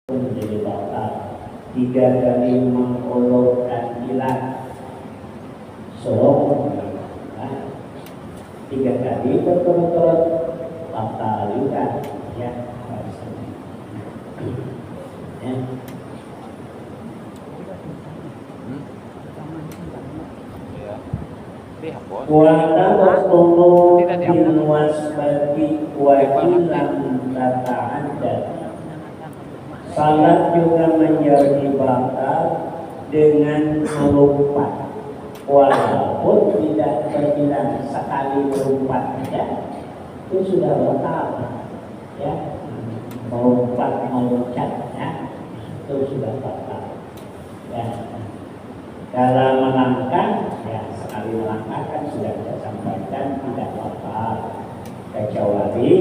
menjadi batal. 3 kali mengolokkan ilat solong, 3 kali berturut-turut batal juga, ya. Ya. Wa bin wasbati wa ilam tata'adda. Salat juga menjadi batal dengan melompat, walaupun tidak terbilang sekali melompat saja itu sudah batal, ya. Melompat, meloncat, ya, itu sudah batal, ya. Kalau melangkah, ya sekali melangkah kan sudah saya sampaikan tidak batal, kecuali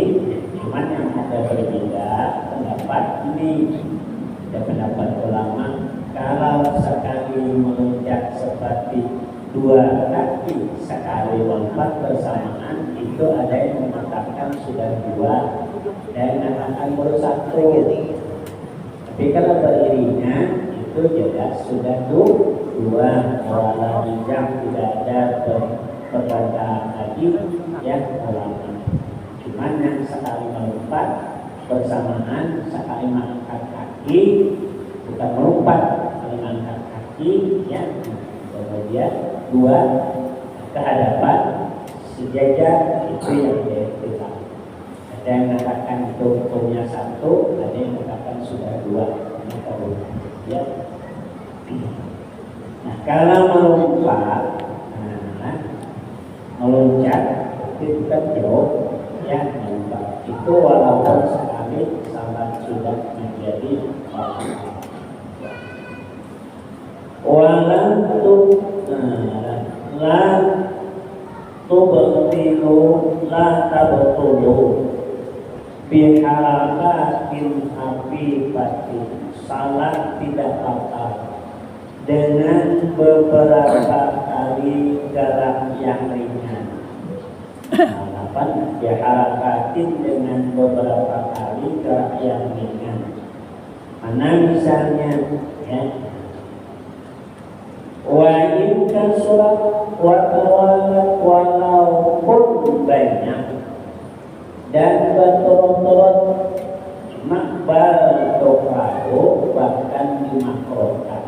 cuman yang ada berbeda pendapat ini. Ada pendapat ulama kalau sekali meloncat seperti 2 kaki sekali lompat bersamaan itu ada yang mengatakan sudah 2 dan mengatakan baru 1. Tapi kalau beriringan itu jelas sudah 2. Walau bijak tidak ada perbedaan lagi, ya ulama. Cuman yang sekali melompat bersamaan sekali mengangkat kaki, bukan melompat, sekali mengangkat kaki, ya. Kemudian 2 ke hadapan sejajar, itu yang dilakukan. Ada yang mengatakan itu hukumnya 1, ada yang mengatakan sudah 2. Ya. Nah, kalau melompat, meloncat itu kan jauh, ya, melompat. Itu walaupun sekali salat sudah menjadi batal. Walam la tabtulu biharakatin hafifati. Salat tidak batal dengan beberapa kali gerak yang ringan. Biharakatin dengan beberapa kali gerak yang ringan. Mana misalnya, ya, wa in kasurat wa tawalat walaupun banyak dan berturut-turut makbal tokrahu bahkan dimakrokan,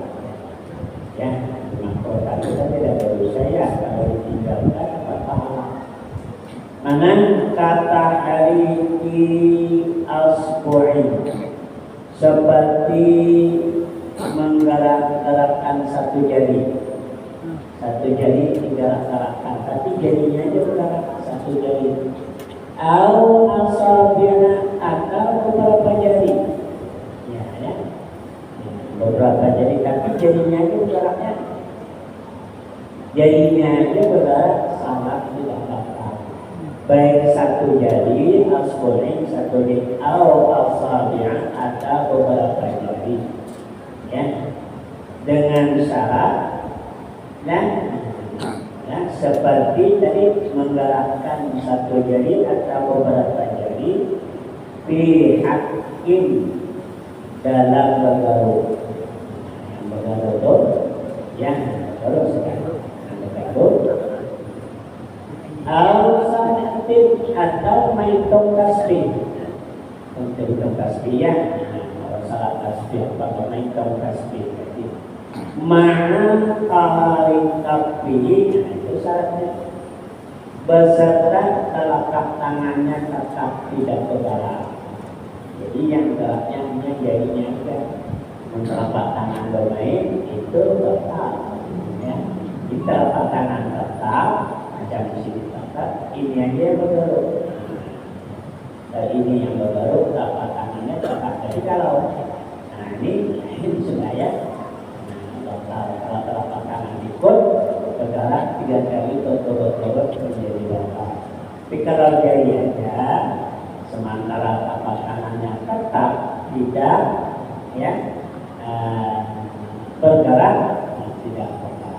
ya, dimakrokan kita tidak berusaha, ya, kalau ditinggalkan apa pahala. Mana kata hariki asbu'i seperti menggerak-gerakkan satu jari digerak-gerakkan, tapi jarinya aja bergerak satu jari. Au asabi'na atau beberapa jari, ya, beberapa jari, tapi jarinya aja bergeraknya, jarinya aja bergerak, sangat tidak batal. Baik satu jari, asbu'in satu jari, au asabi'na atau beberapa jari, ya, dengan syarat dan, ya, seperti tadi menggerakkan satu jari atau beberapa jari fi hakim dalam bergaul. Yang bergaul itu, ya, bergaul sekarang, bergaul. Al-sanatin atau maitung tasbih. Untuk maitung tasbih, ya, kalau salah tasbih atau maitung tasbih. Ma'al tarik kafihi, itu syaratnya, beserta telapak tangannya tetap tidak bergerak. Jadi yang geraknya hanya jarinya saja. Telapak tangan bermain itu tetap, ya. Di telapak tangan tetap, macam di sini tetap, ini aja yang bergerak. Dan ini yang bergerak, telapak tangannya tetap. Jadi kalau, nah ini sudah, ya. Kalau telapak tangan ikut bergerak 3 kali berturut-turut menjadi batal. Tapi kalau jari aja, sementara telapak tangannya tetap tidak, ya, bergerak, tidak batal.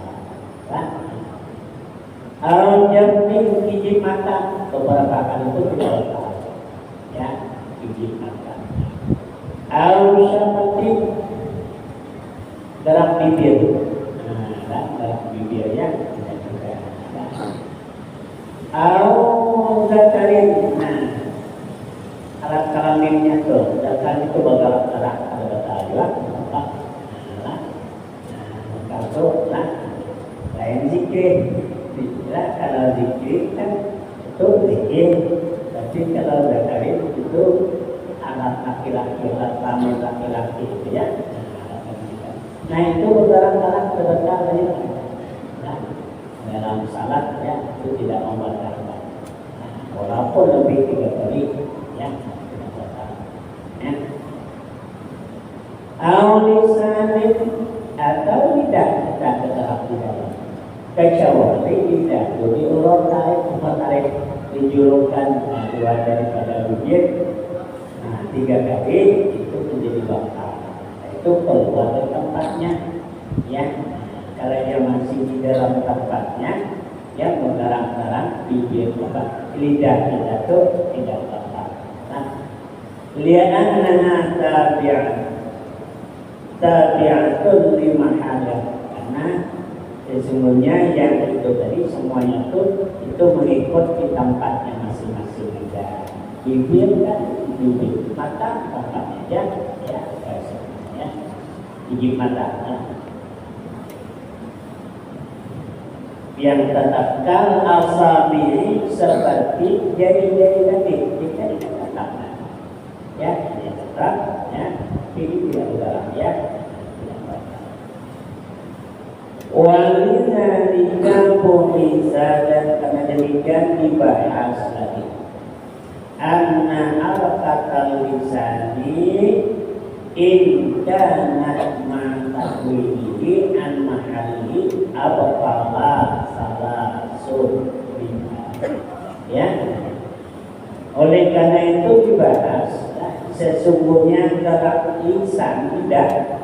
Al-jambi gigi mata beberapa kali itu tidak batal, ya, gigi mata. seperti gerak bibir. Nah, gerak bibirnya tidak juga. Zakarin. Nah, alat kelaminnya tuh, zakar itu bakal gerak ada kata juga. Kalau lain zikir, kalau zikir kan itu zikir, tapi kalau zakarin itu alat laki-laki, alat kelamin laki-laki itu ya. Nah itu bergerak-gerak sedekah tadi. Nah, dalam salat ya itu tidak membatalkan. Nah, walaupun lebih 3 kali ya tidak batal. Ya. Lisanin atau tidak bergerak di dalam. Kecuali tidak diulur tarik dijulurkan keluar daripada bibir. Nah 3 kali itu menjadi batal. Itu keluar dari tempatnya ya. Kalau dia masih di dalam tempatnya ya menggarang-garang bibir lidah kita tuh tidak batal. Nah, li'annaha tabi'atun li mahallah, karena sesungguhnya yang itu tadi semuanya itu mengikut di tempatnya masing-masing lidah. Bibir kan bibir, mata tempatnya ya gigi mata yang tetapkan asabi seperti jari-jari tadi kita tidak tetapkan ya tidak tetap ya ini tidak udara ya walidhalika bisa dan karena demikian dibahas lagi anna al-qatal lisani in kana ma'tawihi an mahalli abqala salasun ya. Oleh karena itu dibahas sesungguhnya gerak lisan tidak.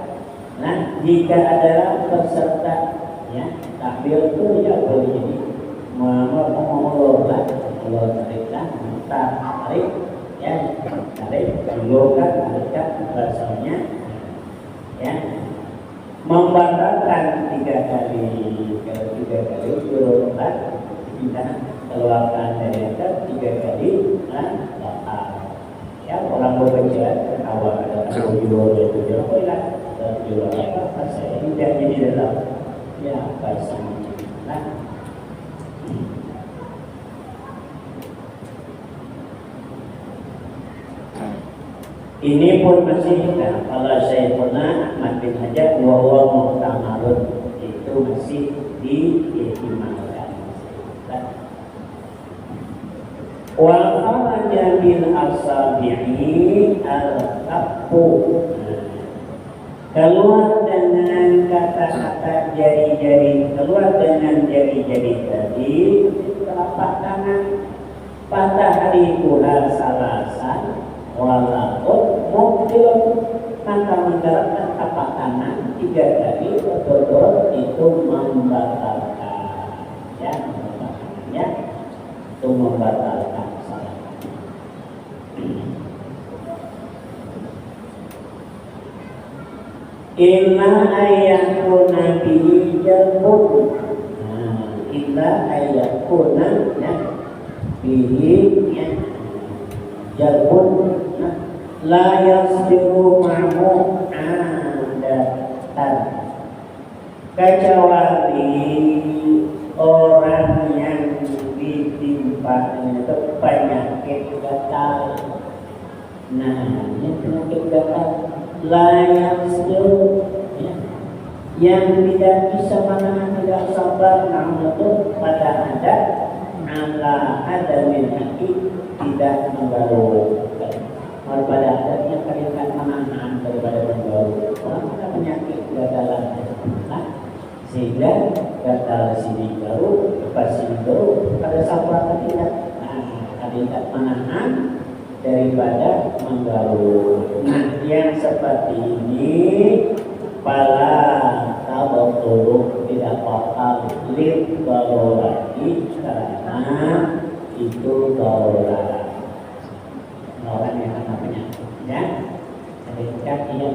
Nah jika adalah peserta ya takbir itu ya boleh jadi mengulur tarik ya tarik julurkan tarikkan bahasanya ya membatalkan 3 kali kalau 3 kali julurkan kita keluarkan dari atas 3 kali batal ya orang bekerja awal ada julur itu julur apa saya tidak jadi dalam ya bahasanya nah ini pun masih kalau saya pernah makin aja bahwa muhtamalun itu masih diihtimalkan. Wa kharaja bil asabi'i al-qaffu. Keluar dengan kata-kata jari-jari, keluar dengan jari-jari tadi telapak tangan pada hari pula salasan walaupun muktil maka menggerakkan tapak tangan 3 kali betul-betul itu membatalkan ya membatalkannya itu membatalkan salat. Illa ayakuna bihi jalbun illa ayakuna ya bihi ya jalbun la yasbiru ma'mu adatan kecuali orang yang ditimpa itu penyakit gatal. Nah ini penyakit gatal la yasbiru ya. Yang tidak bisa menahan tidak sabar namun itu pada ada minhaki tidak menggalukan pada adatnya kalian menahan daripada menggalukan orang ada penyakit gatalan sehingga gatal sini garu lepas sini garu pada sabar tidak tidak menahan daripada menggalukan. Nah yang seperti ini pala tabatul tidak bakal lid balorati karena itu darurat orang yang namanya ya dekat dia.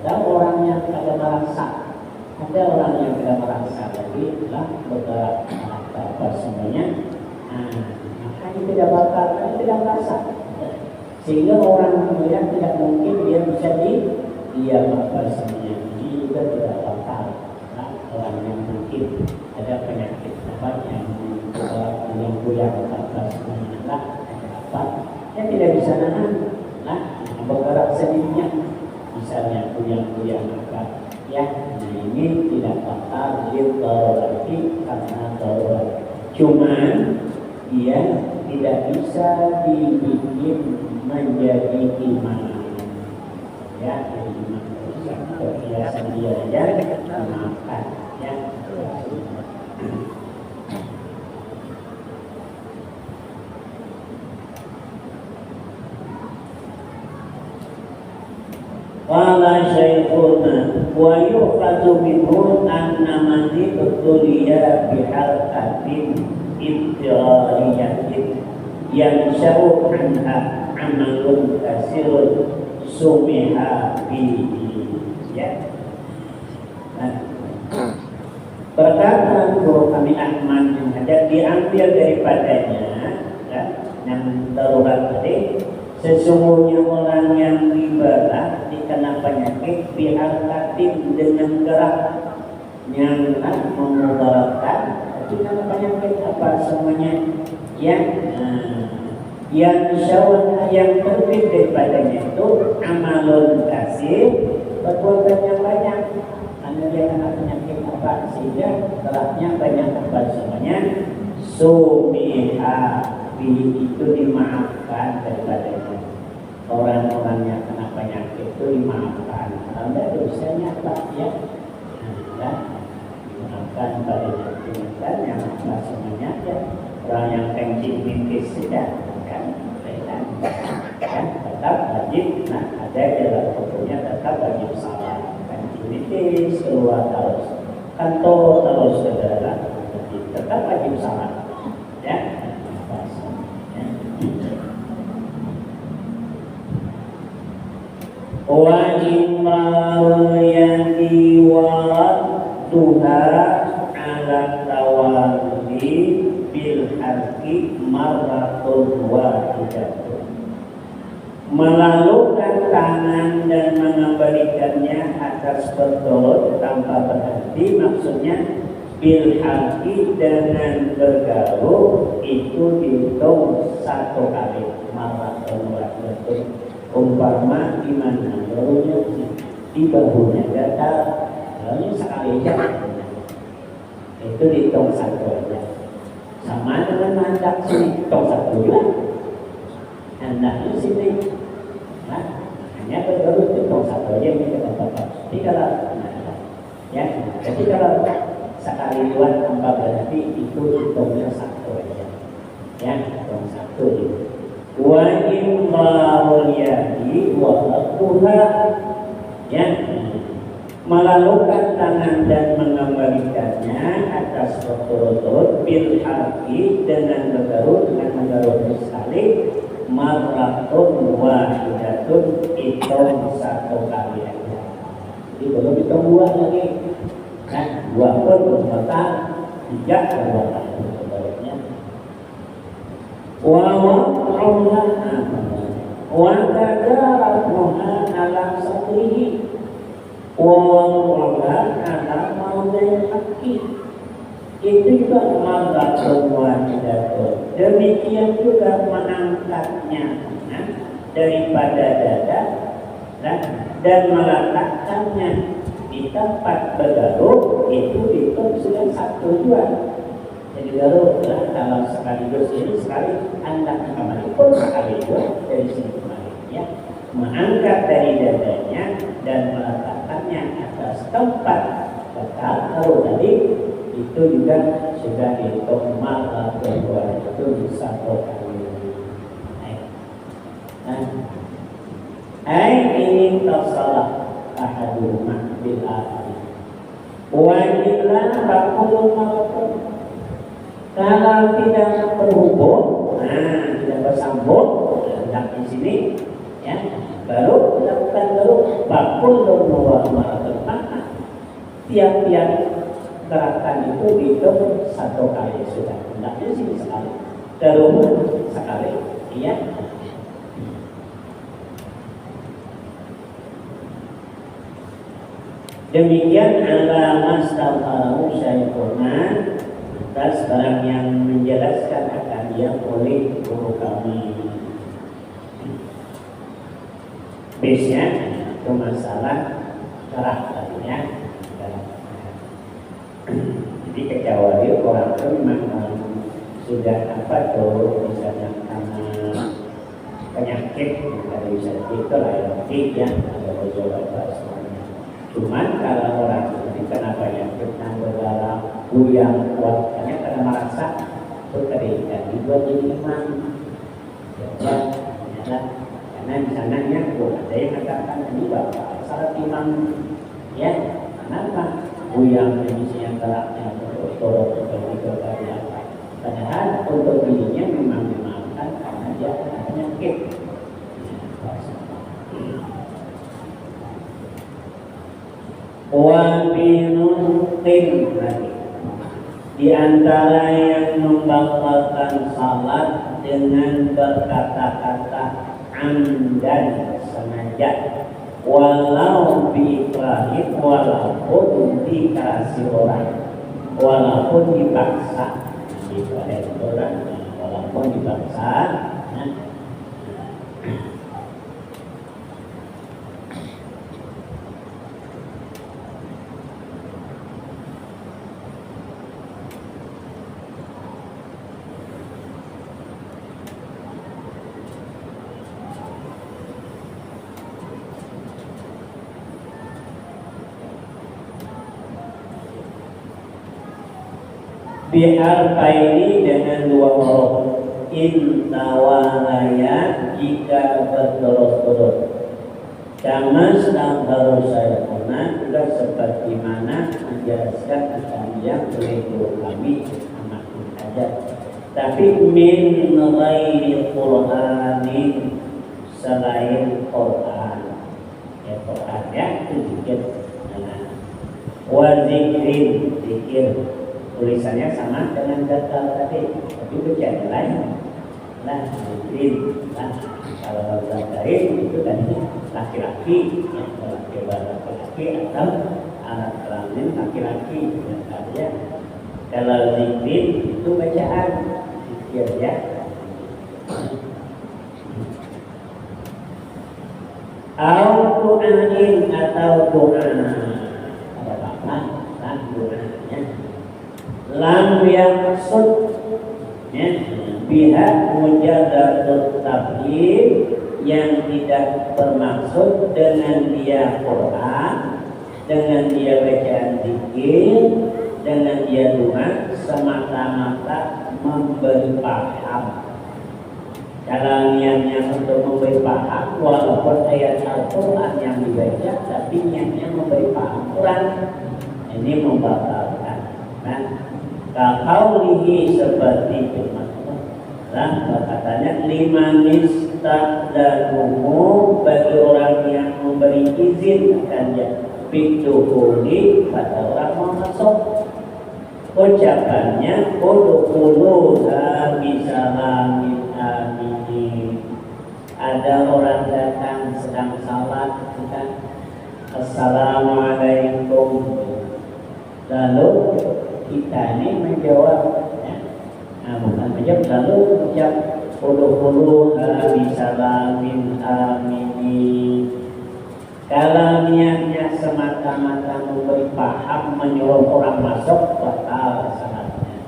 Ada orang yang tidak merasa, ada orang yang tidak merasa lagi lah bergerak apa semuanya. Makanya tidak bakal, tidak merasa. Sehingga orang melihat tidak mungkin dia bisa diam apa semuanya. Ini juga tidak bakal. Orang yang mungkin ada penyakit apa yang goyang apa semuanya lah apa yang tidak bisa nahan lah bergerak sendirinya misalnya goyang apa ya. Nah ini tidak bakal lagi karena darurat. Cuman dia tidak bisa dibikin menjadi imam ya, jadi imam kebiasaan dia aja makan ya. Qala syaikhuna wa yuqadu minhu anna man ibtuliya bihalqatin ibtirariyatin yang syar'u anha amalun kasirun sumiha bihi ya. Perkataan guru kami Ahmad yang ada diambil daripadanya ya, yang darurat tadi. Sesungguhnya orang yang ribalah dikena penyakit biharkatin dengan gerak yang memudaratkan, dikena penyakit apa semuanya yang syawal yang terbit daripadanya itu amalun kasih, perbuatan yang banyak. Karena dia kena penyakit apa sehingga geraknya banyak apa semuanya. Sumiha itu dimaafkan daripadanya. Orang-orang yang kena penyakit itu dimaafkan karena dosanya apa ya, dimaafkan padanya. Dan yang apa semuanya ya, orang yang kencing mintis tidak kan tetap wajib. Nah ada dalam hukumnya tetap wajib salat. Kencing mintis keluar terus kantor terus saudara tetap wajib salat ya. Wa imra'ul yadi waradduha ala tawali bil harki marratun wahidatun. Melalukan tangan dan mengembalikannya atas betul tanpa berhenti, maksudnya bil harki dengan bergaul itu dihitung satu kali marratun wahidatun. Umpama di mana barunya di bahunya datar, barunya sekali aja, itu dihitung satu aja. Sama dengan handak sini, hitung satu juga. Hendaknya sini, nah, hanya baru hitung satu aja ini kata-kata. Jadi kalau, ya, jadi kalau sekali dua tanpa berarti itu hitungnya satu aja, ya, hitung satu gitu. Wa imra'ul yadi wa radduha ya, melalukan tangan dan mengembalikannya atas berturut-turut bil harfi dengan bergarut sekali marratun wahidatun hitung satu kali aja. Jadi belum hitung dua lagi kan, dua pun berkata tiga berkata sebaliknya. Wa tadaratuha ala satrihi wa ala maudai haki. Itu juga marratun wahidatun. Demikian juga mengangkatnya daripada dada dan meletakkannya di tempat bergaul itu sudah satu dua. Jadi garuh kalau sekaligus ini sekali anda kembali pun sekali dua dari sini kembali ya, mengangkat dari dadanya dan meletakkannya atas tempat tetap. Kalau tadi itu juga sudah dihitung maka kedua itu bisa kali. Ini tersalah ahadumah bil akhir wa illa bakul mautun. Kalau tidak berhubung, tidak bersambung, hendak di sini, ya, baru dilakukan baru bakul luar maraton maka tiap-tiap gerakan itu dihitung 1 kali sudah hendaknya sih sekali terumur sekali iya. Demikian alamas tahu syaikuna atas barang yang menjelaskan akan dia oleh guru kami. Biasanya itu masalah karakternya. Jadi kecuali orang itu memang sudah apa tuh misalnya karena penyakit dari bisa itu lah ya ada berjawab semuanya. Cuman kalau orang ini kenapa penyakit berdarah yang kuat karena merasa berkeringat dibuat jadi imam ya, karena di sananya ada yang mengatakan ini bapak syarat imam ya kenapa yang jenisnya geraknya untuk berkali apa padahal untuk dirinya memang dimaafkan karena dia ada penyakit. Wa binutin lagi di antara yang membatalkan salat dengan berkata-kata amdan sengaja walau biikrahin walaupun dikasih orang walaupun dipaksa dikasih orang walaupun dipaksa bi'arbaini dengan 2 huruf intawalaya jika berturut-turut kama sedang harus saya pernah juga seperti mana menjelaskan akan yang oleh guru kami amat aja tapi min ghairi Qur'anin selain Quran ya Quran ya itu zikir wa zikrin zikir tulisannya sama dengan data tadi, tapi bacaan lain. Nah, mungkin kalau lain itu tadi laki-laki, laki-laki atau anak kelamin laki-laki, ya. Kalau zikir itu bacaan, zikir ya. Al-Qur'anin atau doa, ada apa? Doanya. Lam yaqsud ya pihak mujadatul tabyin yang tidak bermaksud dengan dia Quran dengan dia bacaan zikir dengan dia doa semata-mata memberi paham kalau niatnya untuk memberi paham walaupun ayat Al-Quran yang dibaca tapi niatnya memberi paham Quran ini membatalkan Kaulihi seperti firman Allah katanya limanis taqdaruhu bagi orang yang memberi izin akan dia bituhuli pada orang mau masuk ucapannya udkhuluha bisalamin aminin ada orang datang sedang salat assalamualaikum lalu kita ini menjawab ya. Bukan menjawab lalu ucap puluh bisalamin amini kalau niatnya semata-mata memberi paham menyuruh orang masuk batal salatnya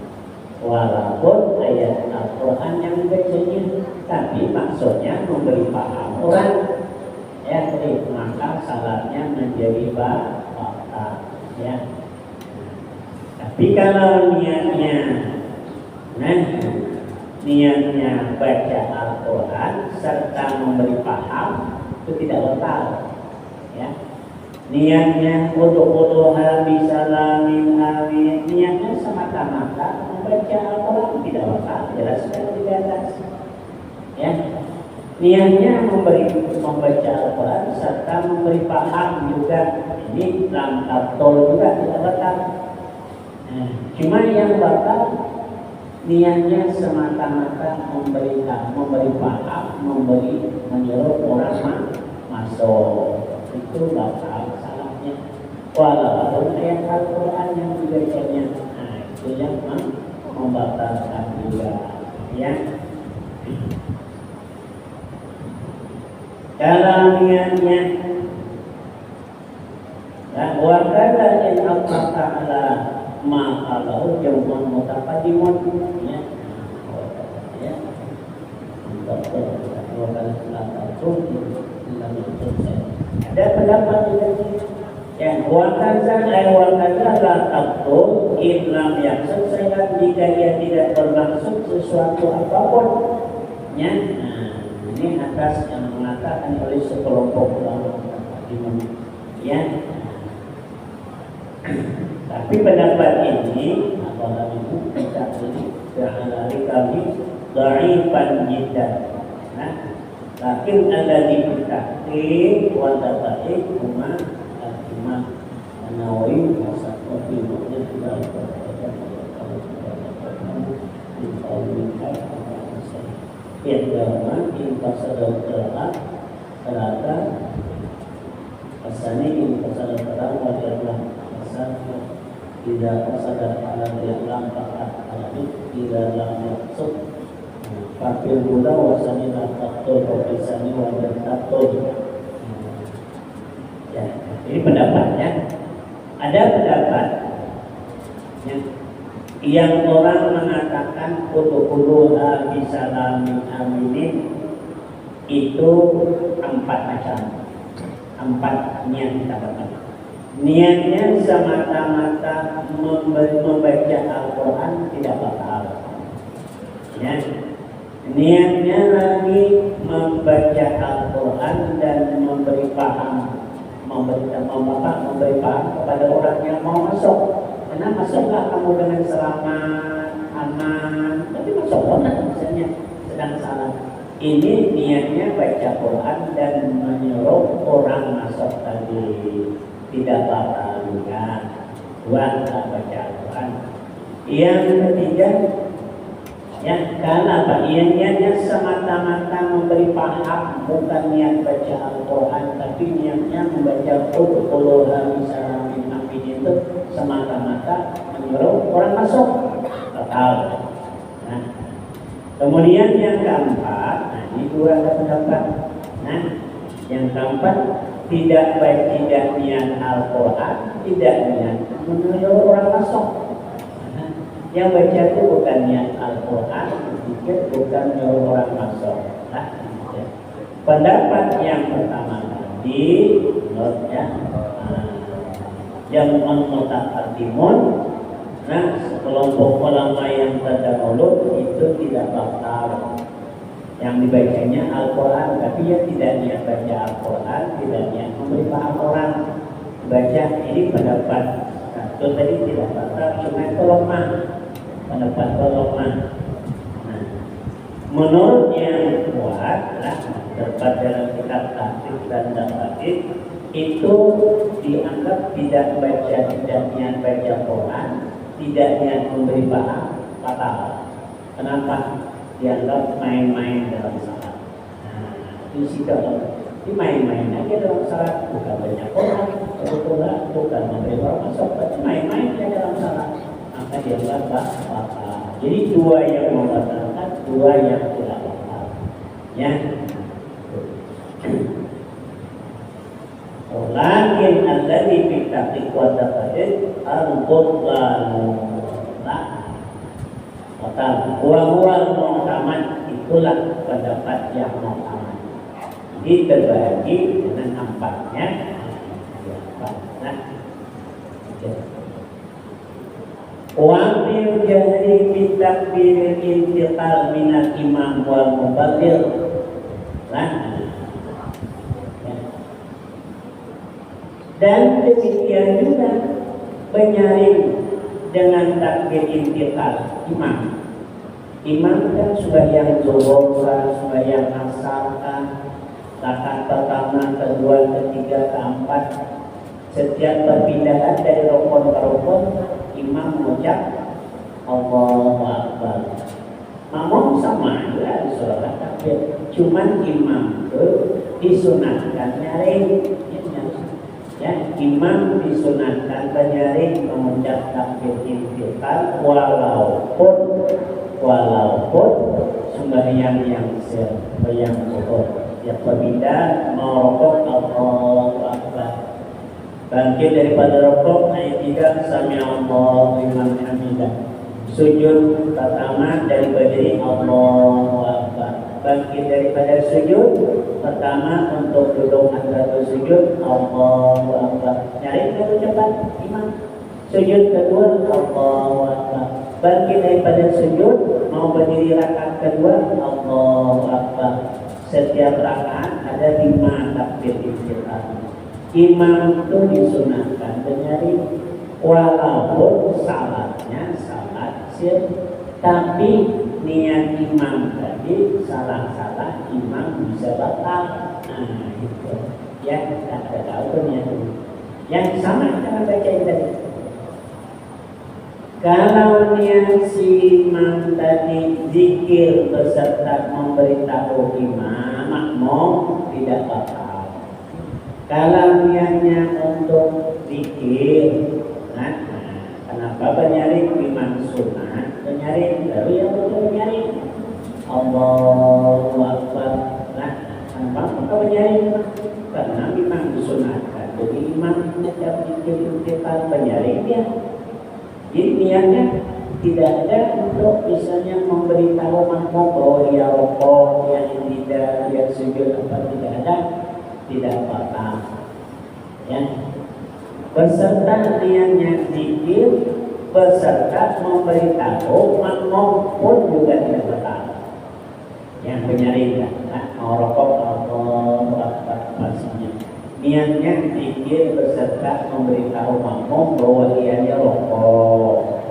walaupun ayat Al-Quran yang dibacanya tapi maksudnya memberi paham orang ya jadi maka salatnya menjadi batal ya. Tapi kalau niatnya baca Al-Quran serta memberi paham itu tidak batal ya. Niatnya udkhuluha bisalamin amin niatnya semata-mata membaca Al-Quran tidak batal jelas sekali di atas ya. Niatnya membaca Al-Quran serta memberi paham juga. Ini lam tabtol juga tidak batal. Nah, cuma yang batal niatnya semata-mata memberi paham, menyuruh orang masuk. Itu batal salahnya. Walaupun ayat Al-Quran yang dibacanya, nah itu yang membatalkan juga. Ya. Kalau niatnya wakala in Allah Ta'ala ma'alahu jauhan mutaqaddimun ya ada pendapat yang wakaza la taqtul illam yaksan jika dia tidak bermaksud sesuatu apapun ya. Ini atas yang mengatakan oleh sekelompok ulama ya. Tapi pendapat ini apalagi kita beralih kami dhaifan jiddan. Nah, lakin ada di tahqiq wa tabaik huma al-imam An-Nawawi wasaqwa fi mu'min Yadama intasadal qira'at salata asani intasadal qira'at wa jadlah asani tidak tasadal ala di'lam fa'at alami tidak lam yaksud fakir gula wasani lakaktul wakisani wa jadlatul ya, ini pendapatnya. Ada pendapat yang orang mengatakan kutu-kutu bisalamin aminin itu 4 macam, 4 niat kita katakan. Niatnya semata-mata membaca Al-Quran tidak batal ya. Niatnya lagi membaca Al-Quran dan memberi paham kepada orang yang mau masuk. Karena masuklah kamu dengan selamat, aman, tapi masuk orang misalnya sedang salah. Ini niatnya baca Quran dan menyuruh orang masuk tadi, tidak batal juga. 2 baca Quran. Yang ketiga, ya karena apa? Niatnya semata-mata memberi paham, bukan niat baca Al-Quran, tapi niatnya membaca Qul bisalamin aminin itu semata-mata menyuruh orang masuk. Batal. Nah, kemudian yang keempat, nah ini 2 ada pendapat. Nah, yang keempat tidak niat Al-Quran, tidak niat menyuruh orang masuk. Yang baca itu bukan niat Al-Quran, pikir bukan menyuruh orang masuk. Nah, ya. Pendapat yang pertama tadi, ya, yang mutaqaddimun, nah sekelompok ulama yang terdahulu itu tidak batal. Yang dibacanya Al-Quran, tapi dia tidak niat baca Al-Quran, tidak niat memberi paham orang baca. Ini pendapat satu tadi tidak batal, cuma itu lemah. Pendapat lemah. Nah, menurut yang kuat lah, terdapat dalam kitab Tahqiq dan Dawaid itu dianggap tidak niat baca Quran, tidak niat memberi paham, batal. Kenapa? Dianggap main-main dalam salat. Nah, di situ ini main-main aja dalam salat, bukan baca Quran, bukan memberi orang masuk, tapi main-main aja dalam salat. Maka dianggap batal. Jadi 2 yang membatalkan, 2 yang tidak batal. Ya. Lakin alladhi fi tahqiq wa taqdid al-qur'an batal. Wa mu'tamad itulah pendapat yang mu'tamad. Jadi terbagi dengan 4-nya. Nah, wa bil jahri bi takbir intiqal minal imam wal muballigh. Nah, dan demikian juga penyaring dengan takbir intiqal imam. Imam kan sembahyang zuhur, sembahyang asar kan, rakaat pertama, kedua, ketiga, keempat. Setiap perpindahan dari rukun ke rukun, imam mengucap Allahu Akbar. Makmum sama juga di sholat takbir, cuman imam itu disunatkan nyaring. Ya, imam disunatkan menyaring mengucap takbir intikal walaupun sembahyang yang zuhur. Yang berbeda mau rukuk Allahu Akbar. Bangkit daripada rukuk naik tiga sami'allahu liman hamidah. Sujud pertama dari berdiri Allahu Akbar. Bangkit daripada sujud pertama untuk duduk antara sujud Allahu Akbar. Nyari dulu cepat imam. Sujud kedua Allahu Akbar. Bangkit daripada sujud mau berdiri rakaat kedua Allahu Akbar. Setiap rakaat ada 5 takbir iftitah. Imam itu disunahkan menyari walaupun salatnya salat sir, tapi niat imam tadi salah-salah imam bisa batal. Nah itu ya, kita tahu niat yang sama dengan baca tadi. Kalau niat si imam tadi zikir beserta memberitahu imam makmum tidak batal. Kalau niatnya untuk zikir, nah, kenapa menyari imam sunnah? Menyari baru yang betul menyari Allahu Akbar. Nah, kenapa menyari? Karena imam disunahkan. Jadi imam setiap zikir kita menyari dia. Jadi niatnya tidak ada untuk misalnya memberitahu makmum bahwa dia rukuk, dia tidak, dia sujud apa tidak ada. Tidak batal ya, beserta niatnya zikir beserta memberitahu makmum pun juga tidak batal. Yang penyaring mau rokok Allahu Akbar maksudnya niatnya zikir beserta memberitahu makmum bahwa dia rokok,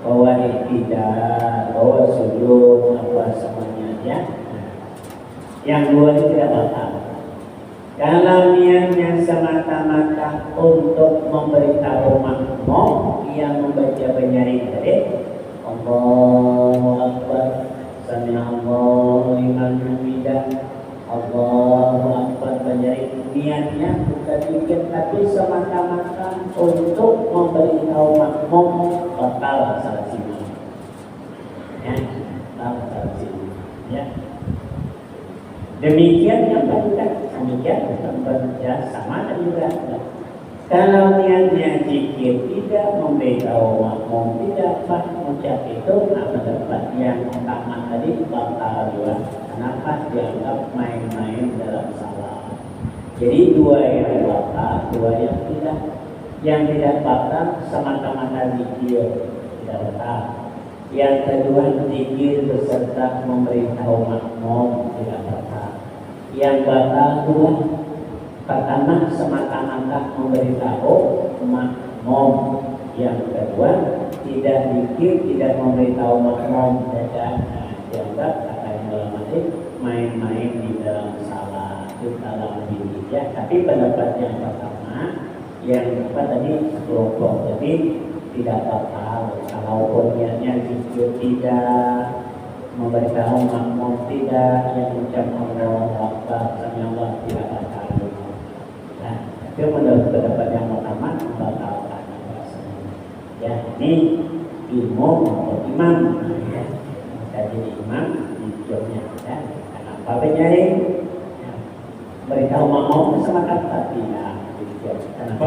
bahwa tidak, bahwa sujud apa semuanya ya. Yang dua itu tidak batal. Kalau niatnya semata-mata untuk memberitahu makmum yang membaca penyaring tadi Allahu Akbar, sami'allahu liman hamidah, Allahu Akbar penyaring, niatnya bukan bikin tapi semata-mata untuk memberitahu makmum batal salat sini. Ya, batal salat sini. Ya. Demikian yang bukan demikian ya, sama juga. Kalau niatnya zikir tidak memberitahu makmum tidak mengucap itu pendapat yang utama tadi batal juga. Kenapa dianggap main-main dalam salat? Jadi dua yang batal, dua yang tidak. Yang tidak batal semata-mata zikir tidak batal. Yang kedua zikir beserta memberitahu makmum tidak batal. Yang batal dua, pertama semata-mata memberitahu makmum. Yang kedua tidak zikir, tidak memberitahu makmum dan dianggap kata yang dalam arti main-main di dalam salat itu dalam diri ya. Tapi pendapat yang pertama yang apa tadi kelompok tadi tidak batal. Kalaupun niatnya zikir tidak, memberitahu makmum tidak, yang ucap Allahu Akbar Allah tidak batal. Nah, itu menurut pendapat yang pertama membatalkan. Ya, ini imam atau imam. Ya, jadi imam hijaunya ya. Kenapa penyaring? Ya, beritahu makmum semata tidak. Kenapa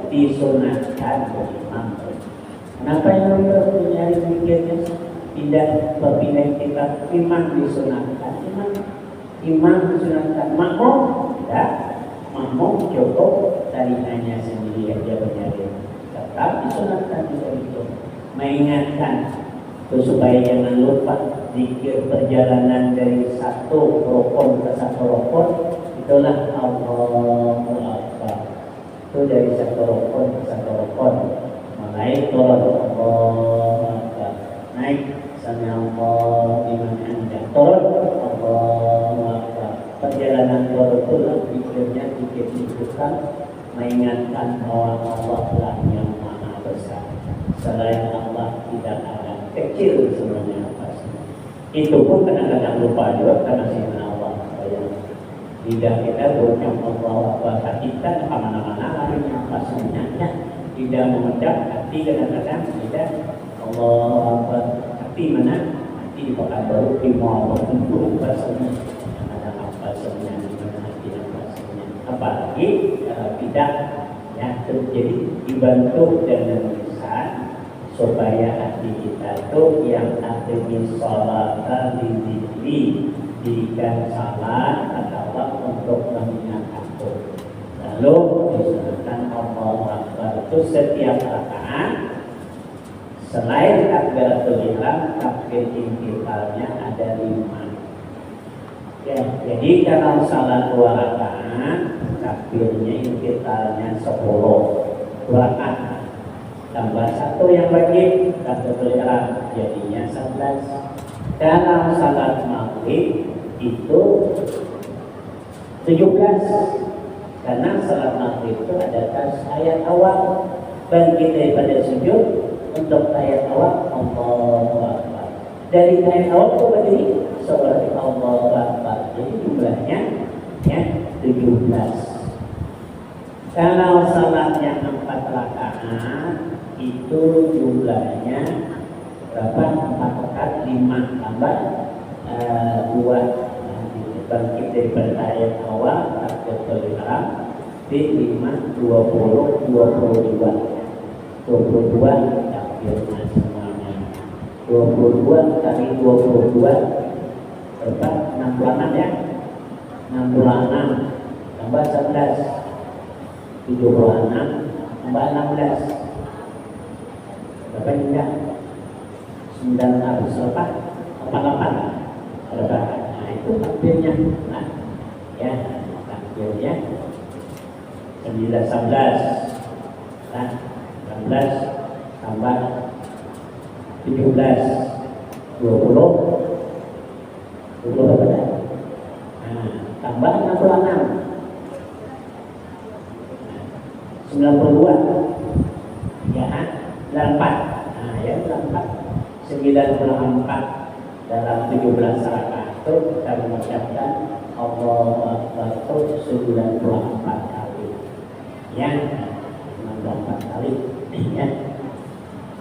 disunatkan imam? Kenapa yang penyaring mikirnya berpindah kita imam disunatkan? Imam disunatkan, makmum tidak. Makmum cukup telinganya sendiri aja penyaring. Tetap disunatkan juga itu. Mengingatkan supaya jangan lupa zikir perjalanan dari satu rukun ke satu rukun itulah Allahu Akbar. Itu dari satu rukun ke satu rukun. Mulai turun Allahu Akbar, naik sami'allahu betul pikirnya dikit-dikitkan mengingatkan bahwa Allah lah yang maha besar. Selain Allah tidak ada, kecil sebenarnya pasti. Itu pun kadang-kadang lupa juga karena sifat Allah. Tidak kita berucap Allah bahasa kita kemana-mana larinya pasalnya tidak mengucap hati kadang-kadang tidak Allah hati mana hati bakal baru dimau untuk pasalnya ada pasalnya mana hati pasalnya apalagi tidak ya terjadi dibantu dengan lisan supaya hati kita itu yang aktif sholat di jika salah adalah untuk mengingat aku. Lalu disebutkan Allahu Akbar itu setiap rakaat selain takbiratul ihram, takbir intifalnya ada 5. Ya, jadi kalau salat 2 rakaat, takbirnya intifalnya 10 rakaat. Tambah 1 yang wajib, takbiratul ihram jadinya 11. Dalam salat maghrib itu 17 karena salat maghrib itu ada ayat awal bangkit daripada sujud untuk ayat awal Allahu Akbar. Dari ayat awal itu berdiri seperti Allahu Akbar. Jadi jumlahnya ya 17. Kalau salatnya 4 rakaat itu jumlahnya berapa? 4 rakaat 5 tambah 2 bangkit daripada ayat awal takbiratul ihram di 5 20 22 takbirnya semuanya 22 kali 22 berapa? 66 ya 66 tambah 11 76 tambah 16 berapa juga 9 harus berapa? 88 berapa? Nah itu takbirnya nah, ya takbirnya 9 11 nah 16 tambah 17 20 berapa dah? Nah tambah 66 92 ya 84 nah ya 84 94 dalam 17 rakaat itu kita mengucapkan Allahu Akbar itu 94 kali ya 94 kali ya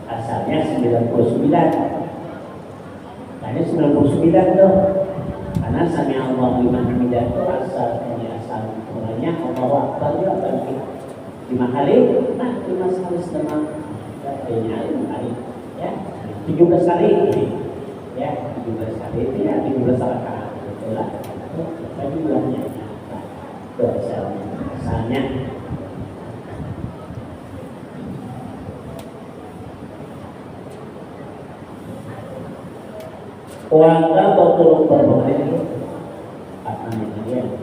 asalnya 99 tadi 99 tuh karena sami Allahu liman hamidah itu asalnya asal mulanya Allahu Akbar ya bagi 5 kali, nah 5 kali setengah katanya 5 kali ya 17 kali ya 17 kali itu ya 17 rakaat itulah apa jumlahnya itu asalnya warga betul berbeda apa namanya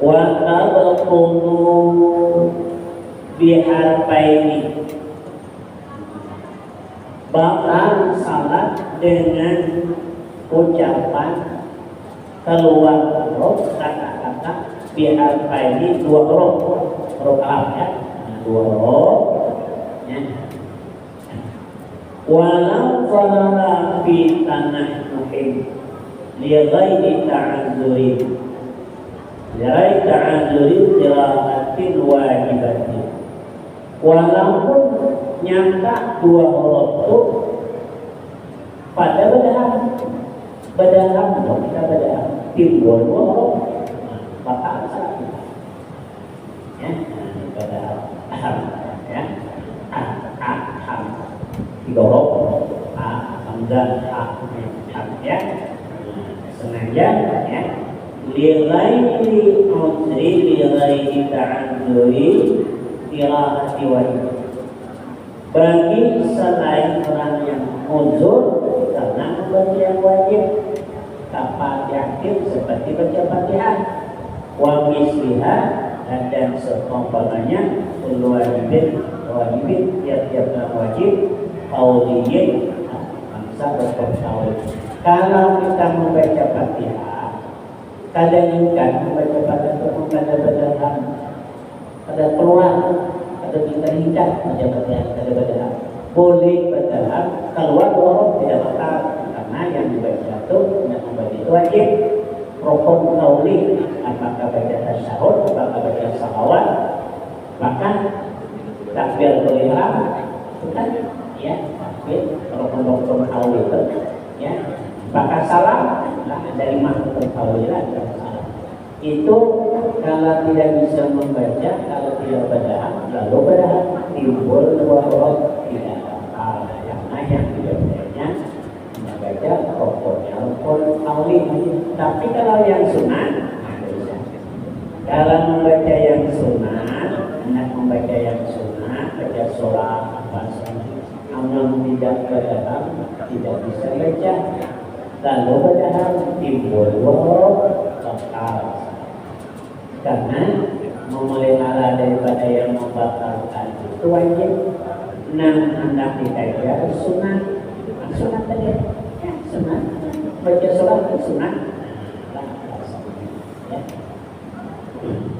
wa abqulu biharfaini bakal salat dengan ucapan keluar huruf kata-kata biharfaini 2 huruf Arab ya 2 huruf ya walau falala fi tanahnuhin li ghairi ta'adzurin Jarai ta'adzuri qiraatin wajibatin. Walaupun nyangka 2 huruf itu pada badaham kita badaham timbul 2 huruf maka salah kita ya badaham ya ham 3 huruf hamzah ya sengaja ya lighairi udri lighairi ta'adzuri qiraati wajib bagi selain orang yang uzur karena membaca yang wajib kapan yakin seperti baca Fatihah wa misliha dan seumpamanya wajibin tiap-tiap wajib qauliyin bangsa berkata kalau kita membaca Fatihah kadang membaca pada turun pada bacaan, ada keluar, ada kita hingga baca bacaan, ada bacaan. Boleh bacaan keluar orang tidak batal karena yang dibaca itu yang membaca itu wajib. Rukun qauli, apakah baca tasyahud, apakah baca salawat, bahkan takbir ihram, bukan? Ya, takbir rukun qauli itu, ya. Bahkan salam, nah, dari rukun qauli lah salam. Itu kalau tidak bisa membaca, kalau tidak bacaan, lalu bacaan timbul dua orang tidak hafal, karena yang dibacanya membaca pokoknya rukun qauli. Tapi kalau yang sunat, bisa. Kalau membaca yang sunat, hendak membaca yang sunat, baca surah apa saja, namun tidak bacaan, tidak bisa baca. Lalu bacaan timbul total. Karena memelihara daripada yang membatalkan itu wajib. Hendak dikaji sunat, sunat tadi, ya sunat. Baca surah itu sunat.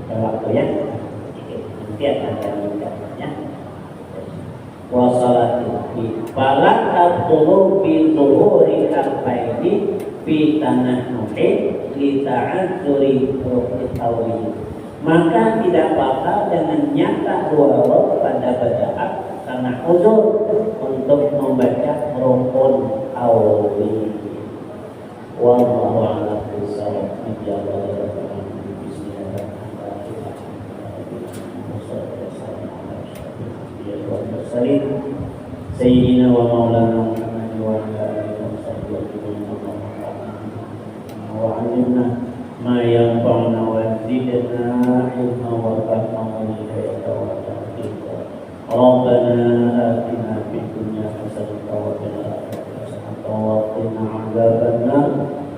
Ya, waktunya nanti akan mencatatnya. Wassalatu falat taqulu bi zuhuri al-faidi fi tanahnuhi li ta'adzuri ruqtawi. Maka tidak batal dengan nyata dua waktu pada bacaan karena uzur untuk membaca rukun qauli. Wallahu a'lam bishawab. Sayyidina wa maulana Muhammad wa ala alihi wa sahbihi wa alimna ma yanfa'una wa zidna ilma wa fahma wa hidayata wa tawfiqa. Rabbana atina fid dunya hasanatan wa fil akhirati hasanatan wa qina adzabannar.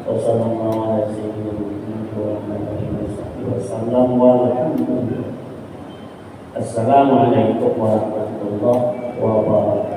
Wa sallallahu ala sayyidina Muhammad wa ala alihi wa sahbihi wa sallam walhamdulillah. Assalamualaikum warahmatullahi wabarakatuh.